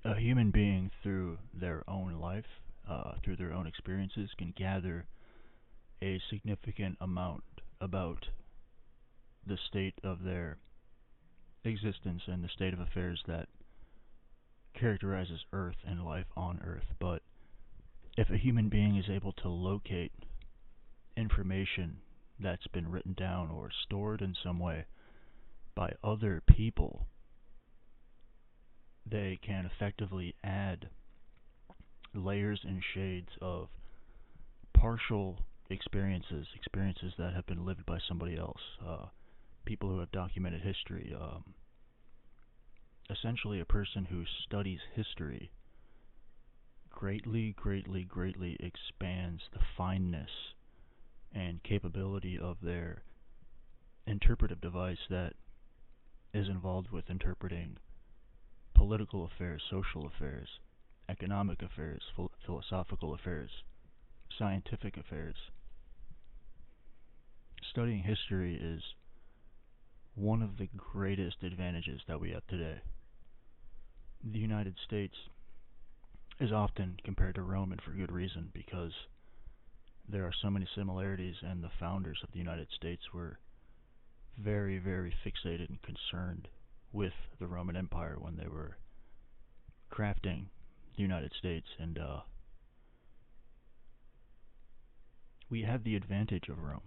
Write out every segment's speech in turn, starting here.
A human being, through their own life, through their own experiences, can gather a significant amount about the state of their existence and the state of affairs that characterizes Earth and life on Earth. But if a human being is able to locate information that's been written down or stored in some way by other people, they can effectively add layers and shades of partial experiences that have been lived by somebody else, people who have documented history. Essentially, a person who studies history greatly expands the fineness and capability of their interpretive device that is involved with interpreting political affairs, social affairs, economic affairs, philosophical affairs, scientific affairs. Studying history is one of the greatest advantages that we have today. The United States is often compared to Rome, and for good reason, because there are so many similarities, and the founders of the United States were very fixated and concerned with the Roman Empire when they were crafting the United States, and we have the advantage of Rome.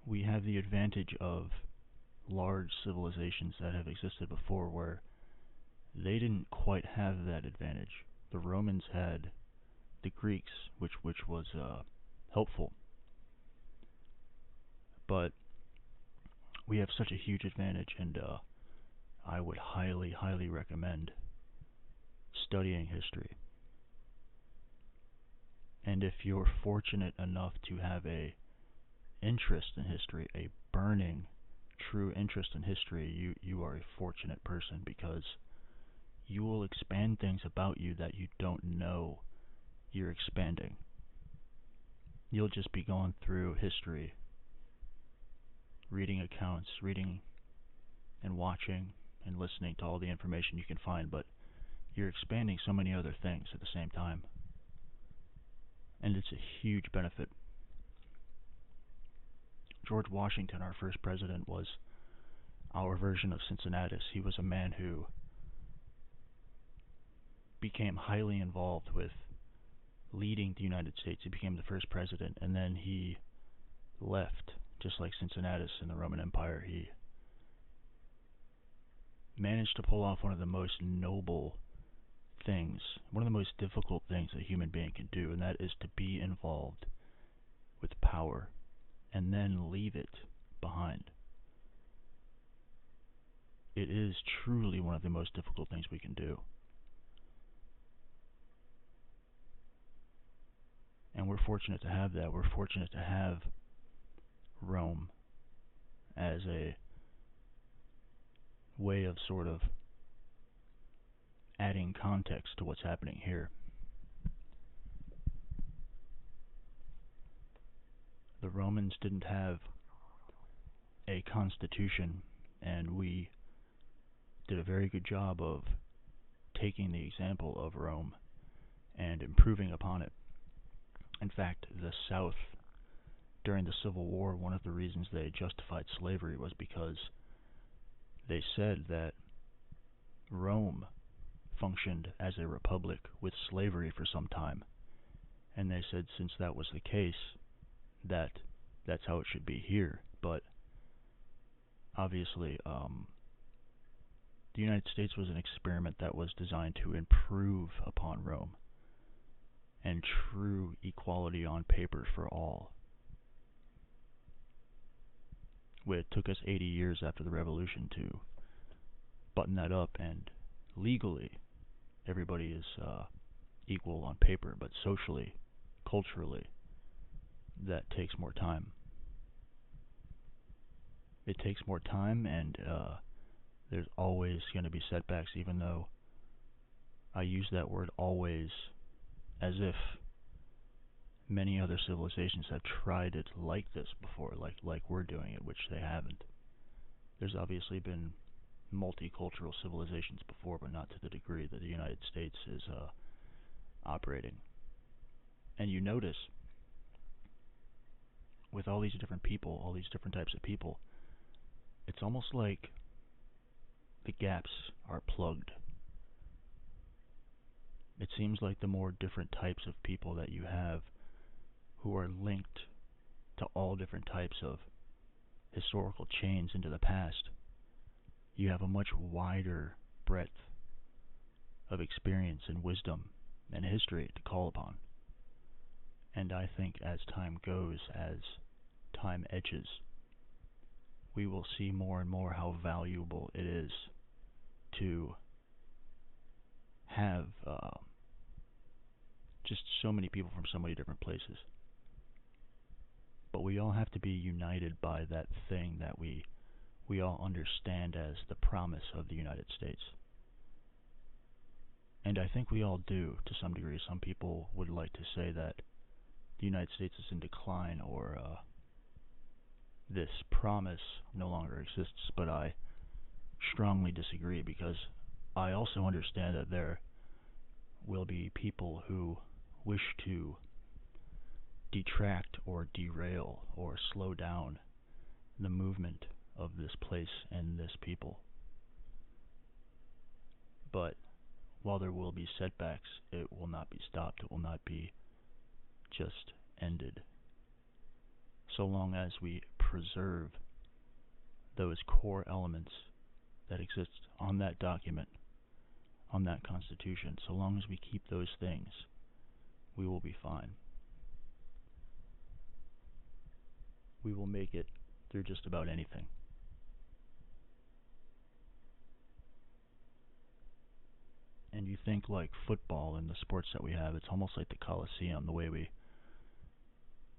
We have the advantage of large civilizations that have existed before where they didn't quite have that advantage. The Romans had the Greeks, which was helpful, but we have such a huge advantage, and I would highly recommend studying history. And if you're fortunate enough to have a interest in history, a burning, true interest in history, you are a fortunate person, because you will expand things about you that you don't know you're expanding. You'll just be going through history, reading accounts, reading and watching and listening to all the information you can find, but you're expanding so many other things at the same time. And it's a huge benefit. George Washington, our first president, was our version of Cincinnatus. He was a man who became highly involved with leading the United States. He became the first president, and then he left, just like Cincinnatus in the Roman Empire. He managed to pull off one of the most noble things, one of the most difficult things a human being can do, and that is to be involved with power and then leave it behind. It is truly one of the most difficult things we can do. And we're fortunate to have that. We're fortunate to have Rome as a way of sort of adding context to what's happening here. The Romans didn't have a constitution, and we did a very good job of taking the example of Rome and improving upon it. In fact, the South, during the Civil War, one of the reasons they justified slavery was because they said that Rome functioned as a republic with slavery for some time. And they said since that was the case, that's how it should be here. But obviously, the United States was an experiment that was designed to improve upon Rome and true equality on paper for all. It took us 80 years after the revolution to button that up, and legally everybody is equal on paper, but socially, culturally, that takes more time. It takes more time, and there's always going to be setbacks, even though I use that word always as if many other civilizations have tried it like this before, like we're doing it, which they haven't. There's obviously been multicultural civilizations before, but not to the degree that the United States is operating. And you notice with all these different people, all these different types of people, it's almost like the gaps are plugged. It seems like the more different types of people that you have who are linked to all different types of historical chains into the past, you have a much wider breadth of experience and wisdom and history to call upon. And I think as time goes, as time edges, we will see more and more how valuable it is to have just so many people from so many different places. But we all have to be united by that thing that we all understand as the promise of the United States. And I think we all do, to some degree. Some people would like to say that the United States is in decline, or this promise no longer exists, but I strongly disagree, because I also understand that there will be people who wish to detract or derail or slow down the movement of this place and this people. But while there will be setbacks, it will not be stopped. It will not be just ended. So long as we preserve those core elements that exist on that document, on that Constitution, so long as we keep those things, we will be fine. We will make it through just about anything. And you think like football and the sports that we have, it's almost like the Coliseum, the way we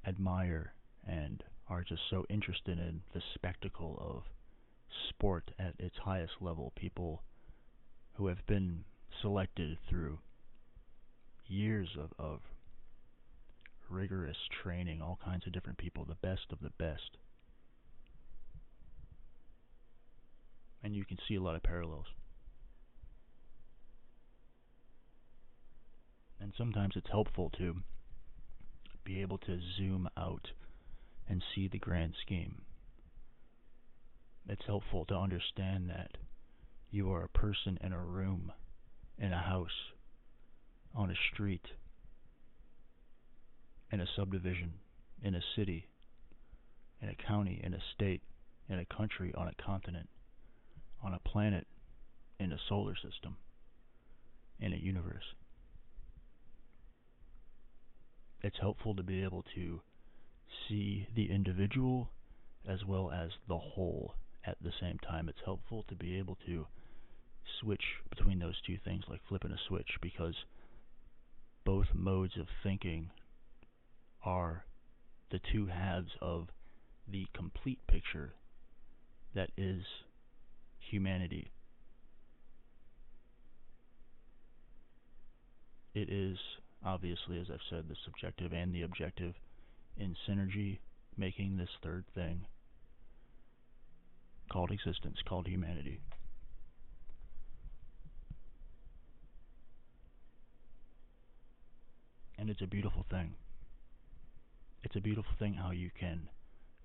admire and are just so interested in the spectacle of sport at its highest level. People who have been selected through years of rigorous training, all kinds of different people, the best of the best. And you can see a lot of parallels. And sometimes it's helpful to be able to zoom out and see the grand scheme. It's helpful to understand that you are a person in a room, in a house, on a street, in a subdivision, in a city, in a county, in a state, in a country, on a continent, on a planet, in a solar system, in a universe. It's helpful to be able to see the individual as well as the whole at the same time. It's helpful to be able to switch between those two things, like flipping a switch, because both modes of thinking are the two halves of the complete picture that is humanity. It is, obviously, as I've said, the subjective and the objective in synergy, making this third thing called existence, called humanity. And it's a beautiful thing. It's a beautiful thing how you can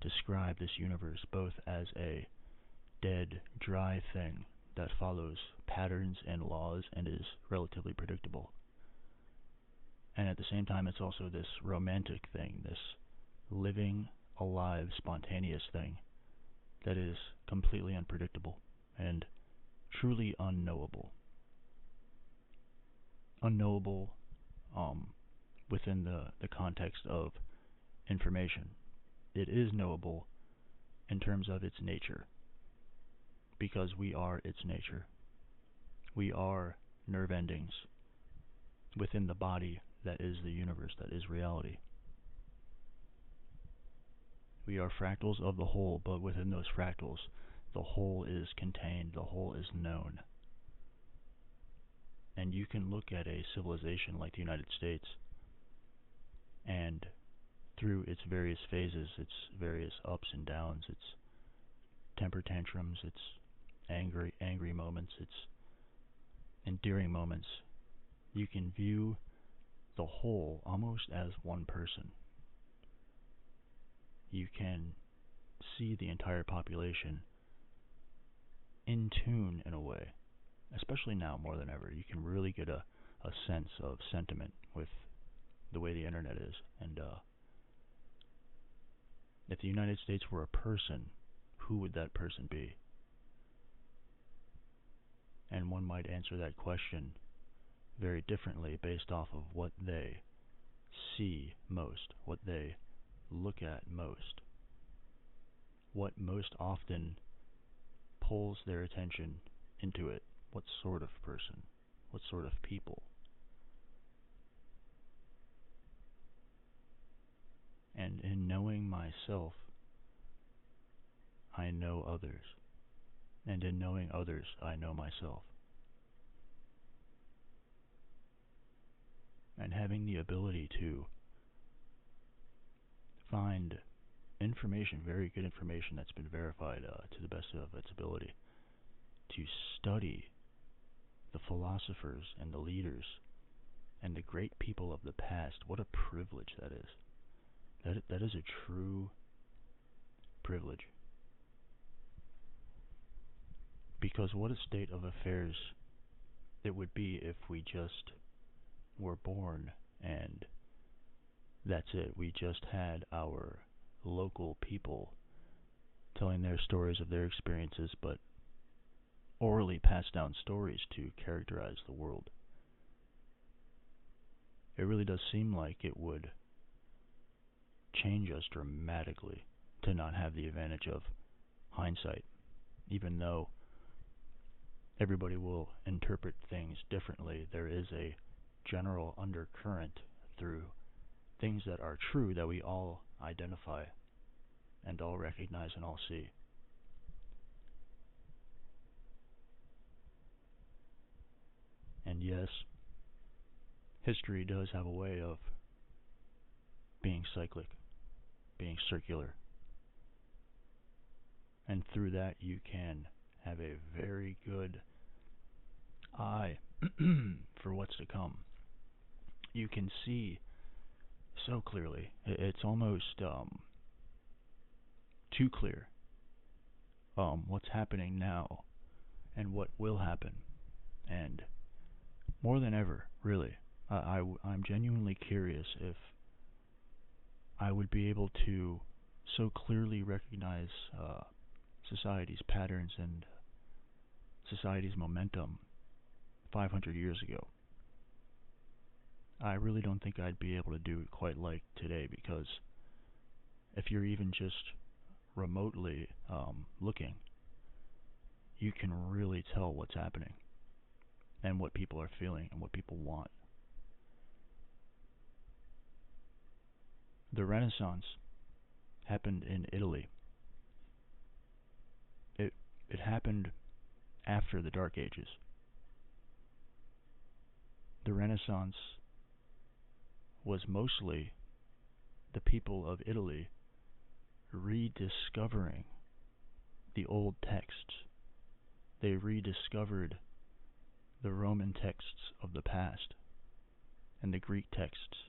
describe this universe both as a dead, dry thing that follows patterns and laws and is relatively predictable. And at the same time, it's also this romantic thing, this living, alive, spontaneous thing that is completely unpredictable and truly unknowable. Unknowable within the context of information. It is knowable in terms of its nature, because we are its nature. We are nerve endings within the body that is the universe, that is reality. We are fractals of the whole, but within those fractals, the whole is contained, the whole is known. And you can look at a civilization like the United States, and through its various phases, its various ups and downs, its temper tantrums, its angry moments, it's endearing moments. You can view the whole almost as one person. You can see the entire population in tune in a way, especially now more than ever. You can really get a sense of sentiment with the way the internet is. And if the United States were a person, who would that person be? And one might answer that question very differently based off of what they see most, what they look at most, what most often pulls their attention into it, what sort of person, what sort of people. And in knowing myself, I know others. And in knowing others, I know myself. And having the ability to find information, very good information that's been verified to the best of its ability, to study the philosophers and the leaders and the great people of the past. What a privilege that is. That is a true privilege. Because what a state of affairs it would be if we just were born and that's it. We just had our local people telling their stories of their experiences, but orally passed down stories to characterize the world. It really does seem like it would change us dramatically to not have the advantage of hindsight, even though everybody will interpret things differently. There is a general undercurrent through things that are true that we all identify and all recognize and all see. And yes, history does have a way of being cyclic, being circular. And through that you can have a very good eye for what's to come. You can see so clearly. It's almost too clear what's happening now and what will happen. And more than ever, really, I'm genuinely curious if I would be able to so clearly recognize society's patterns and society's momentum 500 years ago. I really don't think I'd be able to do it quite like today, because if you're even just remotely looking, you can really tell what's happening and what people are feeling and what people want. The Renaissance happened in Italy. It happened after the Dark Ages. The Renaissance was mostly the people of Italy rediscovering the old texts. They rediscovered the Roman texts of the past and the Greek texts.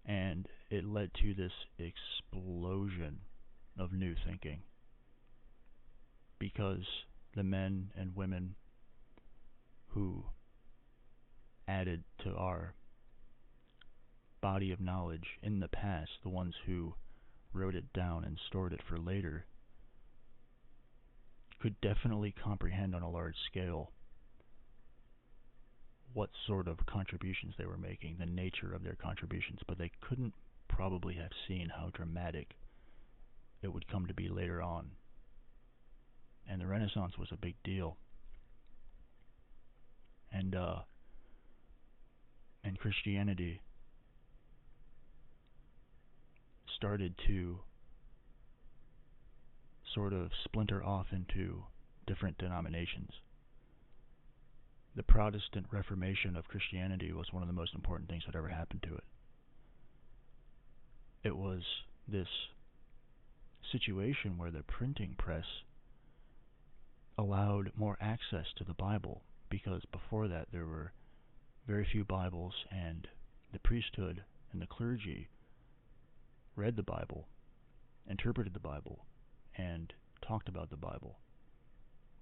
And it led to this explosion of new thinking, because the men and women who added to our body of knowledge in the past, the ones who wrote it down and stored it for later, could definitely comprehend on a large scale what sort of contributions they were making, the nature of their contributions, but they couldn't probably have seen how dramatic it would come to be later on. And the Renaissance was a big deal. And Christianity started to sort of splinter off into different denominations. The Protestant Reformation of Christianity was one of the most important things that ever happened to it. It was this situation where the printing press allowed more access to the Bible, because before that there were very few Bibles, and the priesthood and the clergy read the Bible, interpreted the Bible, and talked about the Bible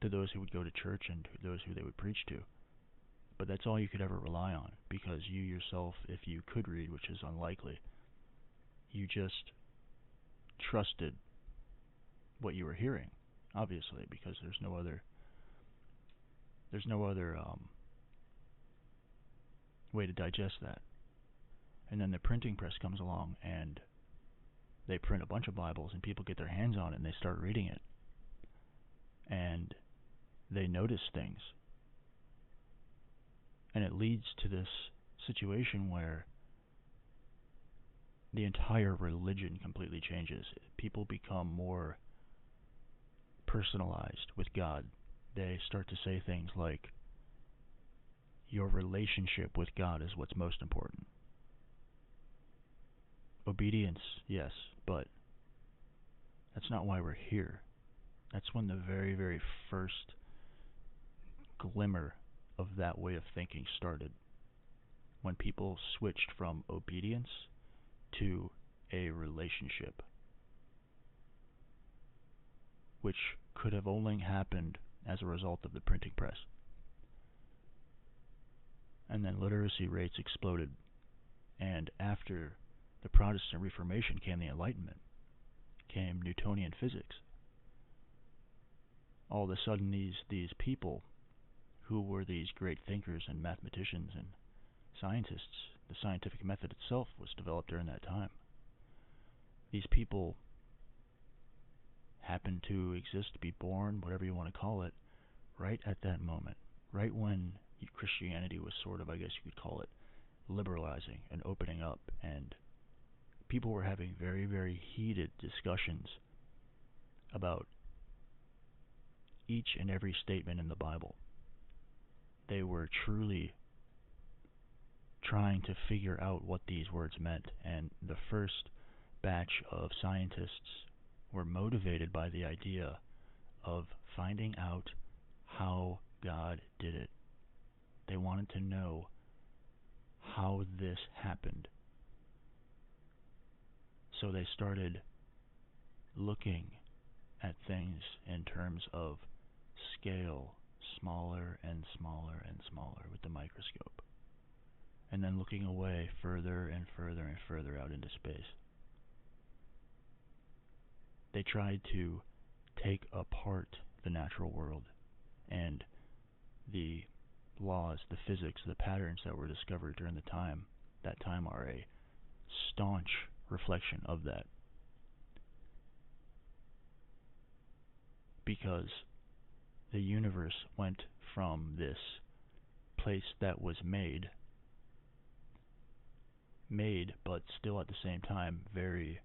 to those who would go to church and to those who they would preach to. But that's all you could ever rely on, because you yourself, if you could read, which is unlikely, you just trusted what you were hearing, obviously, because there's no other way to digest that. And then the printing press comes along, and they print a bunch of Bibles, and people get their hands on it, and they start reading it, and they notice things, and it leads to this situation where the entire religion completely changes. People become more personalized with God. They start to say things like, your relationship with God is what's most important. Obedience, yes, but that's not why we're here. That's when the very, very first glimmer of that way of thinking started. When people switched from obedience to a relationship, which could have only happened as a result of the printing press. And then literacy rates exploded, and after the Protestant Reformation came the Enlightenment, came Newtonian physics. All of a sudden these people who were these great thinkers and mathematicians and scientists, the scientific method itself was developed during that time. These people happened to exist, be born, whatever you want to call it, right at that moment, right when Christianity was sort of, I guess you could call it, liberalizing and opening up, and people were having very, very heated discussions about each and every statement in the Bible. They were truly trying to figure out what these words meant, and the first batch of scientists were motivated by the idea of finding out how God did it. They wanted to know how this happened. So they started looking at things in terms of scale, smaller and smaller and smaller with the microscope, and then looking away further and further and further out into space. They tried to take apart the natural world and the laws, the physics, the patterns that were discovered during that time are a staunch reflection of that. Because the universe went from this place that was made but still at the same time very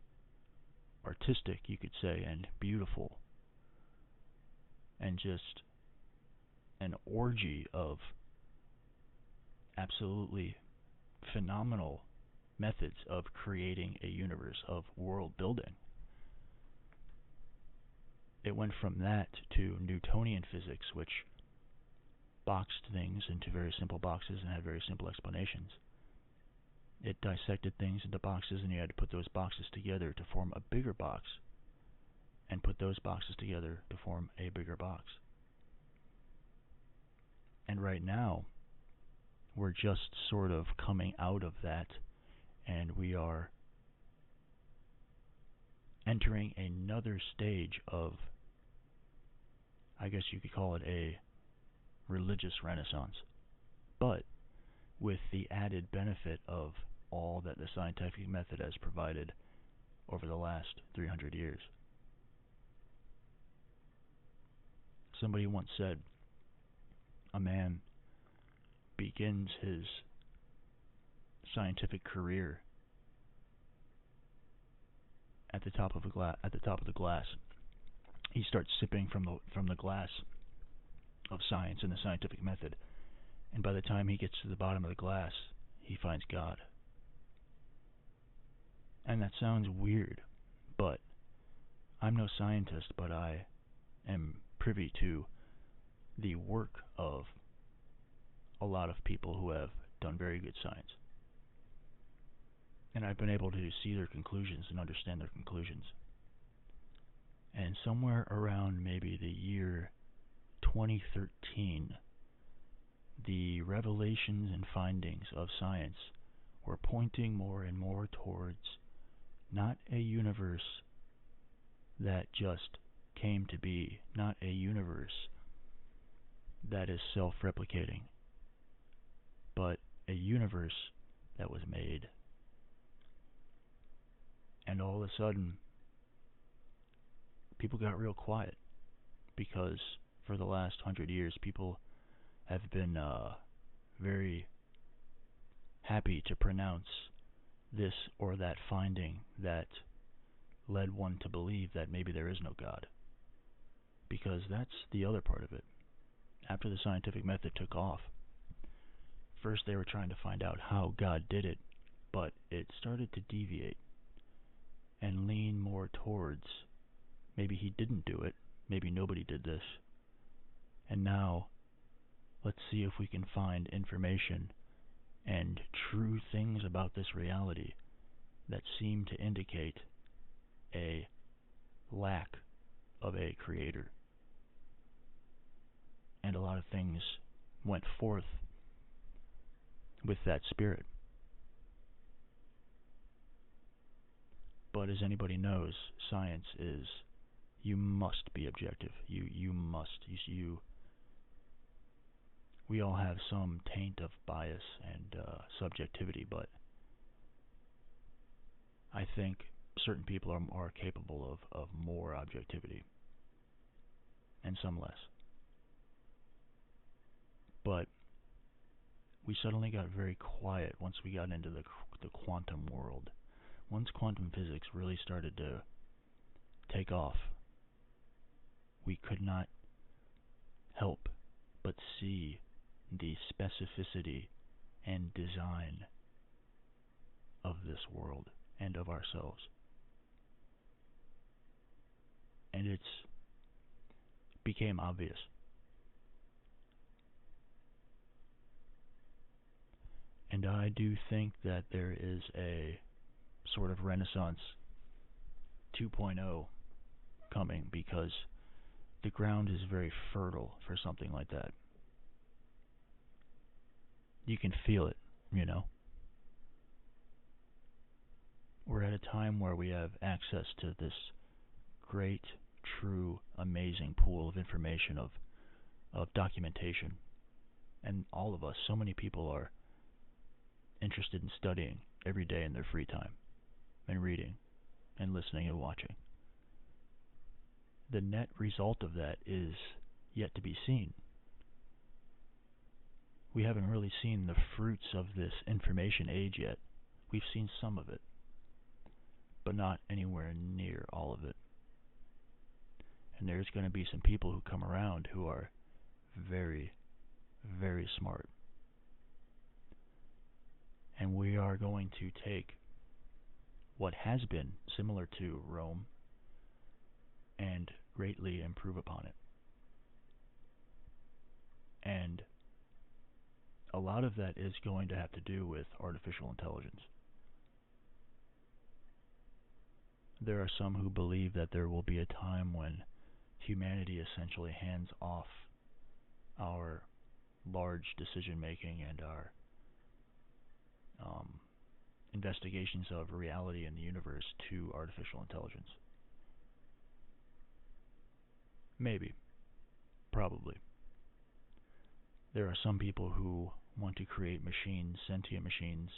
artistic, you could say, and beautiful, and just an orgy of absolutely phenomenal methods of creating a universe, of world building. It went from that to Newtonian physics, which boxed things into very simple boxes and had very simple explanations. It dissected things into boxes, and you had to put those boxes together to form a bigger box, and put those boxes together to form a bigger box. And right now, we're just sort of coming out of that, and we are entering another stage of, I guess you could call it a religious renaissance, but with the added benefit of all that the scientific method has provided over the last 300 years. Somebody once said, a man begins his scientific career at the top of the glass. He starts sipping from the glass of science and the scientific method, and by the time he gets to the bottom of the glass, he finds God. And that sounds weird, but I'm no scientist, but I am privy to the work of a lot of people who have done very good science. And I've been able to see their conclusions and understand their conclusions. And somewhere around maybe the year 2013, the revelations and findings of science were pointing more and more towards not a universe that just came to be, not a universe that is self-replicating, but a universe that was made. And all of a sudden, people got real quiet, because for the last 100 years, people have been very happy to pronounce this or that finding that led one to believe that maybe there is no God. Because that's the other part of it. After the scientific method took off, first they were trying to find out how God did it, but it started to deviate and lean more towards maybe he didn't do it, maybe nobody did this. And now, let's see if we can find information and true things about this reality that seem to indicate a lack of a creator. And a lot of things went forth with that spirit. But as anybody knows, science is, you must be objective. You must. We all have some taint of bias and subjectivity, but I think certain people are capable of more objectivity, and some less. But we suddenly got very quiet once we got into the quantum world. Once quantum physics really started to take off, we could not help but see the specificity and design of this world and of ourselves. And it became obvious. And I do think that there is a sort of Renaissance 2.0 coming, because the ground is very fertile for something like that. You can feel it, We're at a time where we have access to this great, true, amazing pool of information, of documentation. And all of us, so many people are interested in studying every day in their free time, and reading, and listening and watching. The net result of that is yet to be seen. We haven't really seen the fruits of this information age yet. We've seen some of it, but not anywhere near all of it. And there's going to be some people who come around who are very, very smart. And we are going to take what has been similar to Rome and greatly improve upon it. And a lot of that is going to have to do with artificial intelligence. There are some who believe that there will be a time when humanity essentially hands off our large decision making and our investigations of reality in the universe to artificial intelligence. Maybe. Probably. There are some people who want to create machines, sentient machines,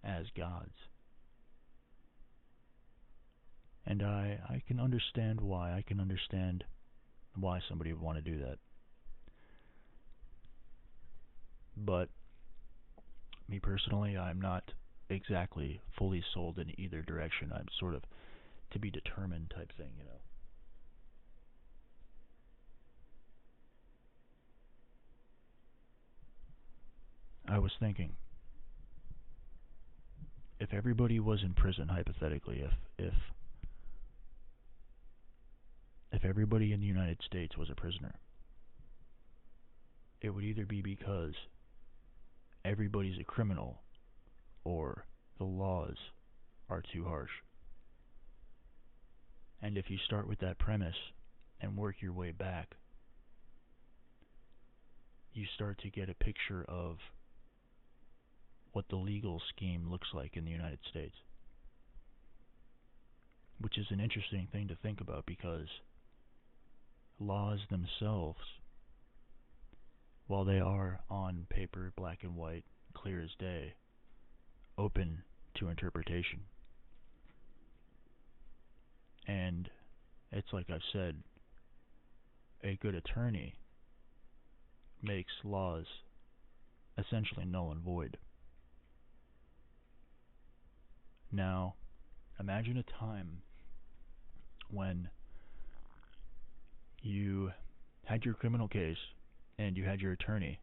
as gods. And I can understand why. I can understand why somebody would want to do that. But me personally, I'm not exactly fully sold in either direction. I'm sort of to be determined type thing, I was thinking, if everybody was in prison, hypothetically, if everybody in the United States was a prisoner, it would either be because everybody's a criminal or the laws are too harsh. And if you start with that premise and work your way back, you start to get a picture of what the legal scheme looks like in the United States. Which is an interesting thing to think about because laws themselves, while they are on paper, black and white, clear as day, open to interpretation. And it's like I've said, a good attorney makes laws essentially null and void. Now, imagine a time when you had your criminal case and you had your attorney,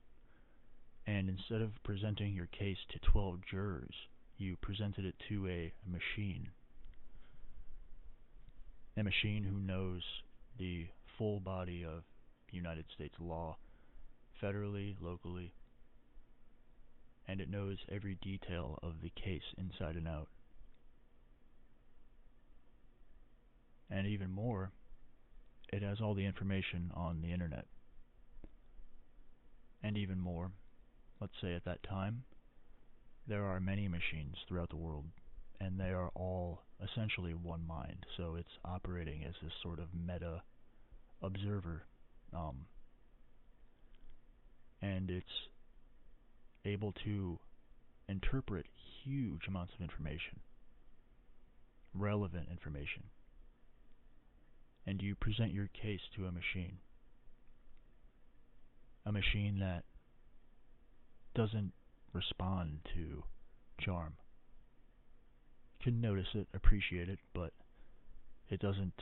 and instead of presenting your case to 12 jurors, you presented it to a machine. A machine who knows the full body of United States law, federally, locally, and it knows every detail of the case inside and out. And even more, it has all the information on the internet. And even more, let's say at that time, there are many machines throughout the world, and they are all essentially one mind, so it's operating as this sort of meta observer, and it's able to interpret huge amounts of information, relevant information, and you present your case to a machine that doesn't respond to charm. Can notice it, appreciate it, but it doesn't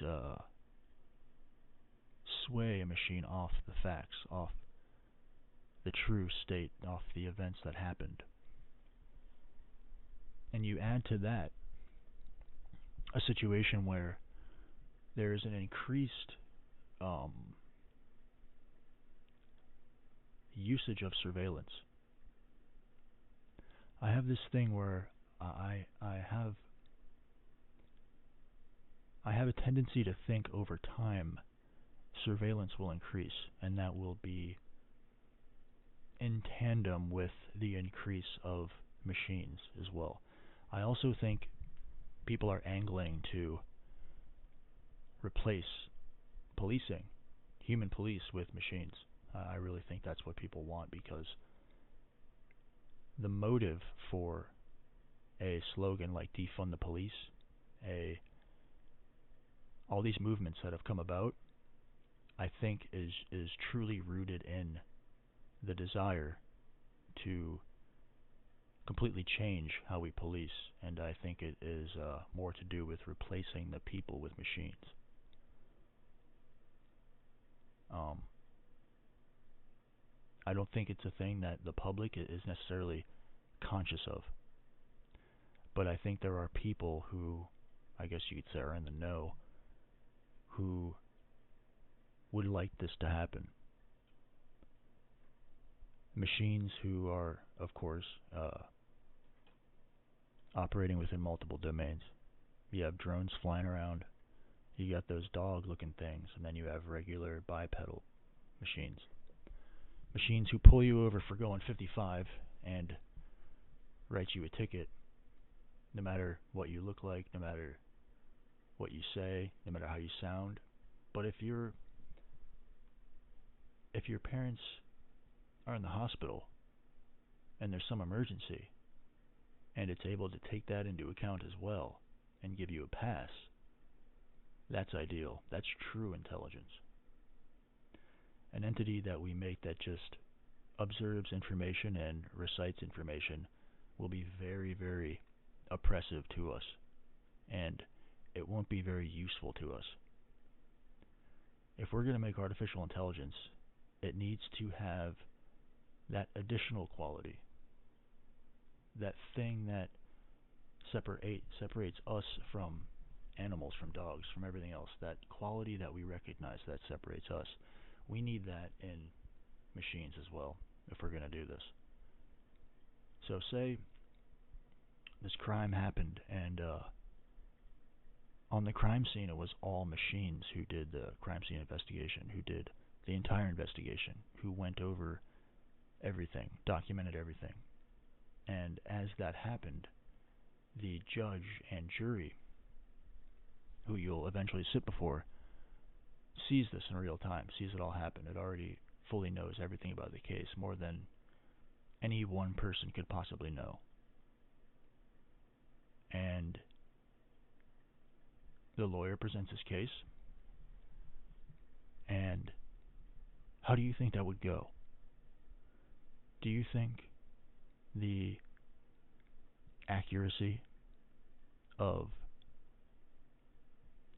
sway a machine off the facts, off the true state, off the events that happened. And you add to that a situation where there is an increased usage of surveillance. I have this thing where I have a tendency to think over time surveillance will increase, and that will be in tandem with the increase of machines as well. I also think people are angling to replace policing, human police, with machines. I really think that's what people want, because the motive for a slogan like defund the police, all these movements that have come about, I think is truly rooted in the desire to completely change how we police, and I think it is more to do with replacing the people with machines. I don't think it's a thing that the public is necessarily conscious of, but I think there are people who, I guess you could say, are in the know, who would like this to happen. Machines who are, of course, operating within multiple domains. You have drones flying around, you got those dog-looking things, and then you have regular bipedal machines. Machines who pull you over for going 55 and write you a ticket, no matter what you look like, no matter what you say, no matter how you sound. But if your parents are in the hospital and there's some emergency, and it's able to take that into account as well and give you a pass, that's ideal. That's true intelligence. An entity that we make that just observes information and recites information will be very, very oppressive to us, and it won't be very useful to us. If we're going to make artificial intelligence, it needs to have that additional quality, that thing that separates us from animals, from dogs, from everything else, that quality that we recognize that separates us. We need that in machines as well, if we're going to do this. So say this crime happened, and on the crime scene it was all machines who did the crime scene investigation, who did the entire investigation, who went over everything, documented everything. And as that happened, the judge and jury, who you'll eventually sit before, sees this in real time, sees it all happen. It already fully knows everything about the case, more than any one person could possibly know. And the lawyer presents his case, and how do you think that would go? Do you think the accuracy of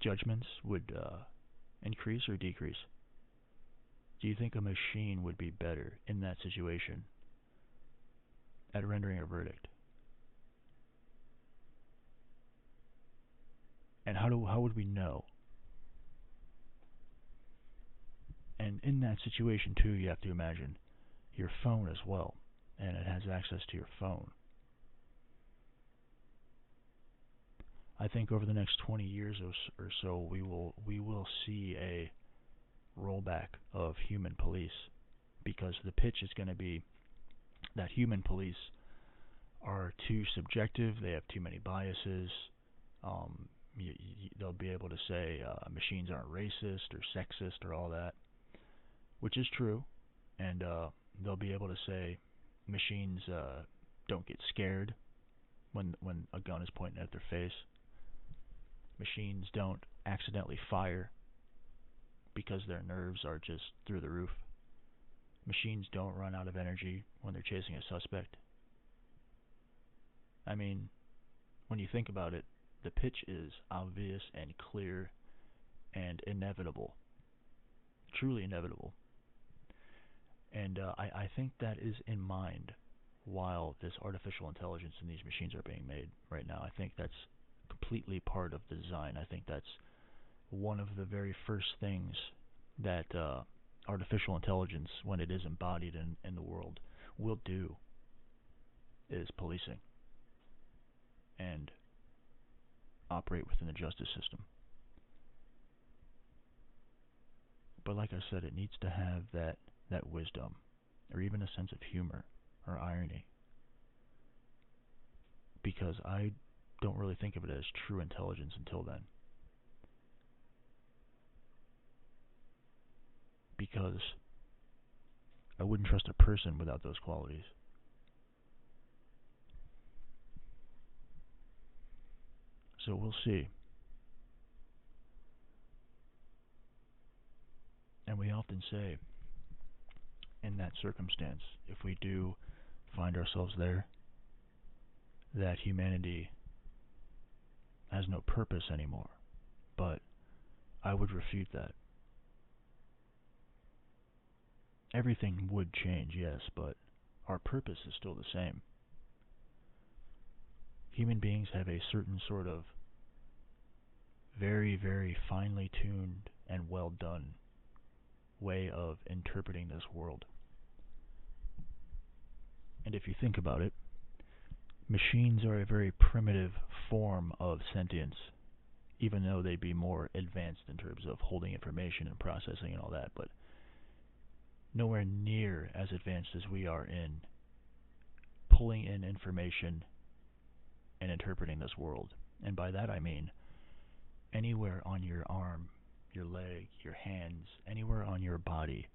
judgments would increase or decrease? Do you think a machine would be better in that situation at rendering a verdict? And how would we know? And in that situation too, you have to imagine your phone as well, and it has access to your phone. I think over the next 20 years or so, we will see a rollback of human police, because the pitch is going to be that human police are too subjective, they have too many biases. They'll be able to say machines aren't racist or sexist or all that, which is true, and they'll be able to say machines don't get scared when a gun is pointed at their face. Machines don't accidentally fire because their nerves are just through the roof. Machines don't run out of energy when they're chasing a suspect. I mean, when you think about it, the pitch is obvious and clear and inevitable. Truly inevitable. And I think that is in mind while this artificial intelligence and these machines are being made right now. I think that's completely part of the design. I think that's one of the very first things that artificial intelligence, when it is embodied in the world, will do, is policing and operate within the justice system. But like I said, it needs to have that wisdom, or even a sense of humor or irony, because I don't really think of it as true intelligence until then. Because I wouldn't trust a person without those qualities. So we'll see. And we often say, in that circumstance, if we do find ourselves there, that humanity has no purpose anymore. But I would refute that. Everything would change, yes, but our purpose is still the same. Human beings have a certain sort of very, very finely tuned and well done way of interpreting this world. And if you think about it, machines are a very primitive form of sentience, even though they'd be more advanced in terms of holding information and processing and all that, but nowhere near as advanced as we are in pulling in information and interpreting this world. And by that I mean anywhere on your arm, your leg, your hands, anywhere on your body,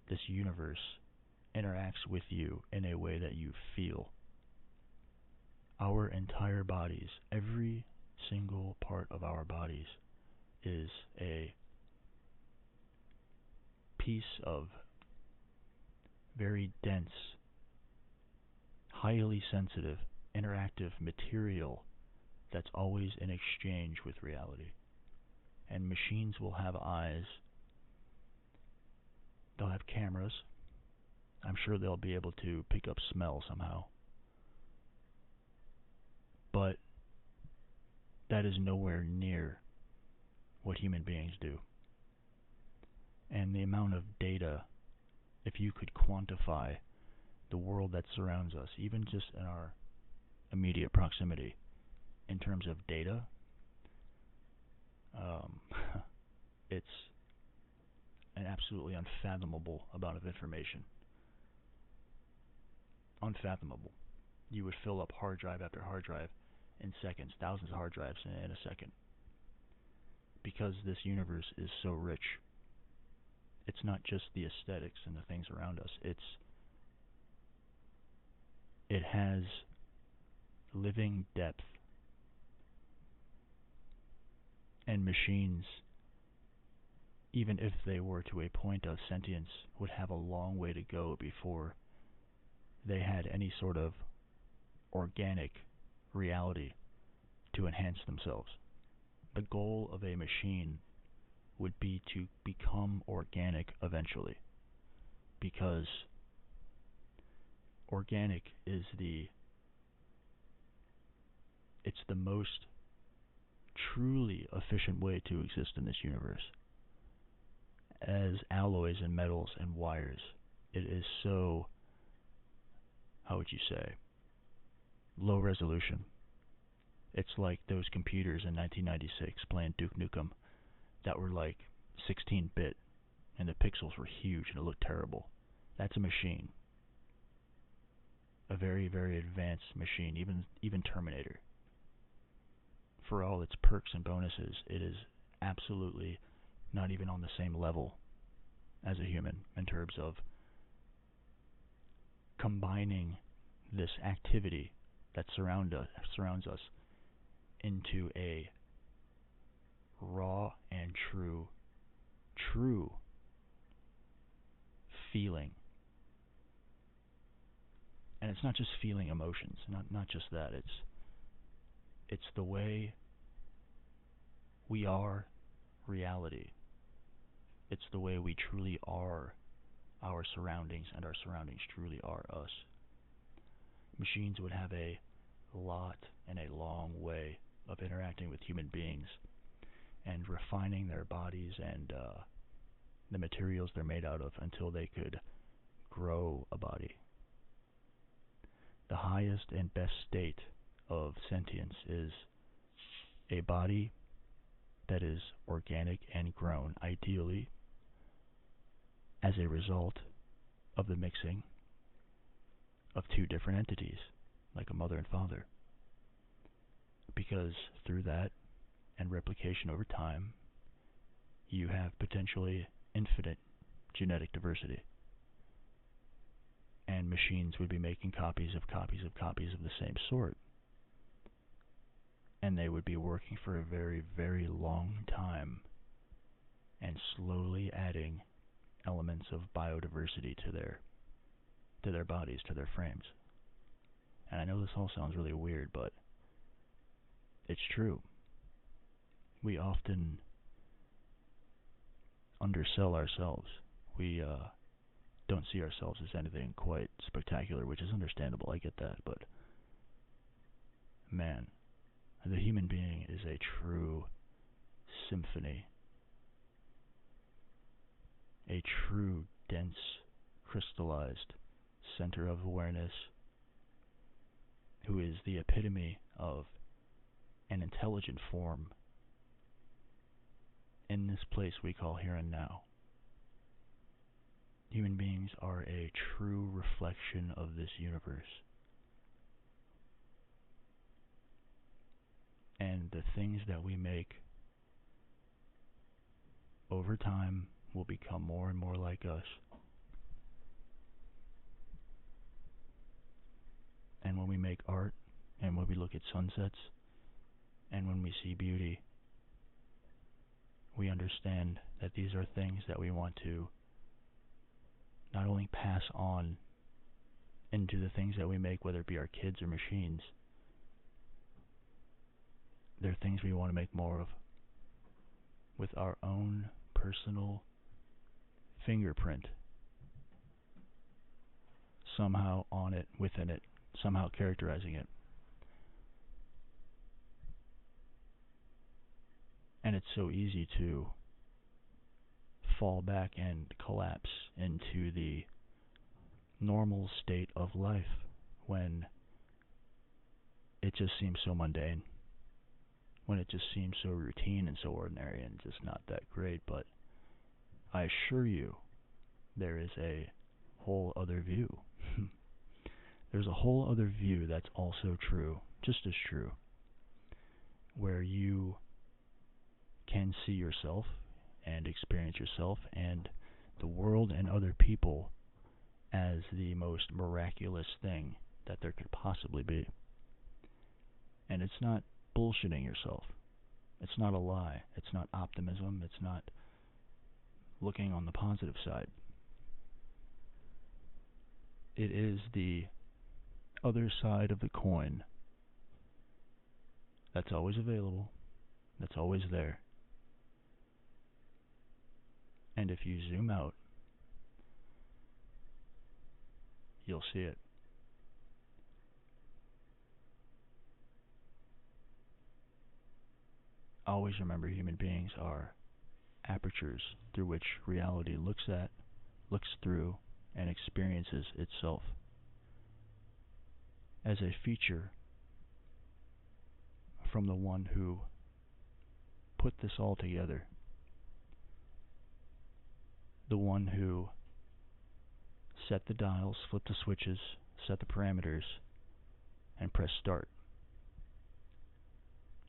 this universe interacts with you in a way that you feel. Our entire bodies, every single part of our bodies, is a piece of very dense, highly sensitive, interactive material that's always in exchange with reality. And machines will have eyes. They'll have cameras. I'm sure they'll be able to pick up smell somehow. But that is nowhere near what human beings do. And the amount of data if you could quantify the world that surrounds us, even just in our immediate proximity, in terms of data, um, it's an absolutely unfathomable amount of information. Unfathomable. You would fill up hard drive after hard drive in seconds, thousands of hard drives in a second. Because this universe is so rich, it's not just the aesthetics and the things around us. It has living depth, and machines, even if they were to a point of sentience, would have a long way to go before they had any sort of organic reality to enhance themselves. The goal of a machine would be to become organic eventually, because organic is it's the most truly efficient way to exist in this universe. As alloys and metals and wires, it is so, how would you say, low resolution. It's like those computers in 1996 playing Duke Nukem that were like 16-bit and the pixels were huge and it looked terrible. That's a machine. A very, very advanced machine, even Terminator. For all its perks and bonuses, it is absolutely not even on the same level as a human in terms of combining this activity that surrounds us into a raw and true feeling. And it's not just feeling emotions, not just that. It's the way we are reality. It's the way we truly are our surroundings, and our surroundings truly are us. Machines would have a lot and a long way of interacting with human beings and refining their bodies and the materials they're made out of until they could grow a body. The highest and best state of sentience is a body that is organic and grown, ideally as a result of the mixing of two different entities, like a mother and father. Because through that and replication over time, you have potentially infinite genetic diversity. And machines would be making copies of the same sort. And they would be working for a very, very long time and slowly adding elements of biodiversity to their bodies, to their frames. And I know this all sounds really weird, but it's true. We often undersell ourselves. We don't see ourselves as anything quite spectacular, which is understandable. I get that, but man, the human being is a true symphony, a true dense, crystallized center of awareness, who is the epitome of an intelligent form in this place we call here and now. Human beings are a true reflection of this universe. And the things that we make over time will become more and more like us. And when we make art, and when we look at sunsets, and when we see beauty, we understand that these are things that we want to not only pass on into the things that we make, whether it be our kids or machines. They're things we want to make more of with our own personal fingerprint somehow on it, within it, somehow characterizing it. And it's so easy to fall back and collapse into the normal state of life when it just seems so mundane, when it just seems so routine and so ordinary and just not that great. But I assure you, there is a whole other view. There's a whole other view that's also true, just as true, where you can see yourself and experience yourself and the world and other people as the most miraculous thing that there could possibly be. And it's not bullshitting yourself. It's not a lie. It's not optimism. It's not looking on the positive side. It is the other side of the coin that's always available, that's always there. And if you zoom out, you'll see it. Always remember, human beings are apertures through which reality looks through, and experiences itself as a feature from the one who put this all together, the one who set the dials, flipped the switches, set the parameters, and pressed start.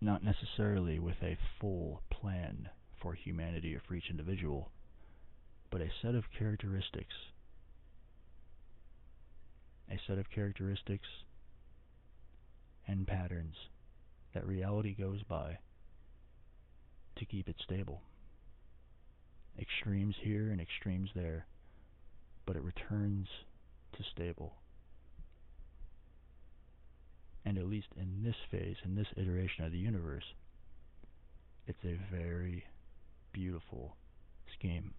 Not necessarily with a full plan for humanity or for each individual, but a set of characteristics. A set of characteristics and patterns that reality goes by to keep it stable. Extremes here and extremes there, but it returns to stable. And at least in this phase, in this iteration of the universe, it's a very beautiful scheme.